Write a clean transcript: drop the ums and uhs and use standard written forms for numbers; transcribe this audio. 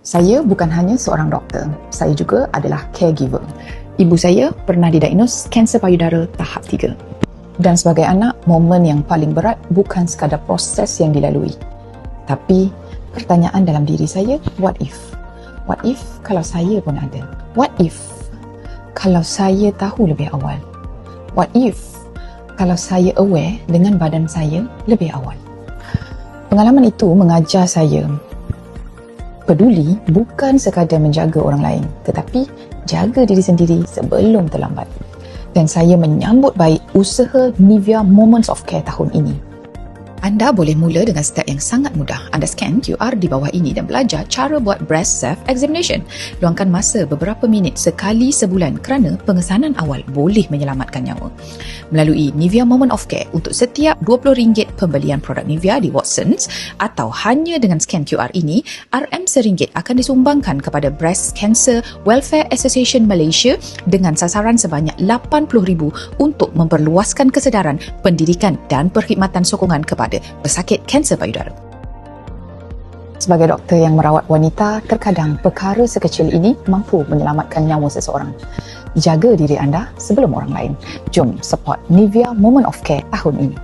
Saya bukan hanya seorang doktor, saya juga adalah caregiver. Ibu saya pernah didiagnos kanser payudara tahap 3. Dan sebagai anak, momen yang paling berat bukan sekadar proses yang dilalui. Tapi pertanyaan dalam diri saya, what if? What if kalau saya pun ada? What if kalau saya tahu lebih awal? What if kalau saya aware dengan badan saya lebih awal? Pengalaman itu mengajar saya peduli bukan sekadar menjaga orang lain, tetapi jaga diri sendiri sebelum terlambat. Dan saya menyambut baik usaha Nivea Moments of Care tahun ini. Anda boleh mula dengan step yang sangat mudah. Anda scan QR di bawah ini dan belajar cara buat breast self-examination. Luangkan masa beberapa minit sekali sebulan kerana pengesanan awal boleh menyelamatkan nyawa. Melalui Nivea Moment of Care, untuk setiap RM20 pembelian produk Nivea di Watsons atau hanya dengan scan QR ini, RM1 akan disumbangkan kepada Breast Cancer Welfare Association Malaysia dengan sasaran sebanyak RM80,000 untuk memperluaskan kesedaran, pendidikan dan perkhidmatan sokongan kepada pesakit kanser payudara. Sebagai doktor yang merawat wanita, terkadang perkara sekecil ini mampu menyelamatkan nyawa seseorang. Jaga diri anda sebelum orang lain. Jom support Nivea Moment of Care tahun ini.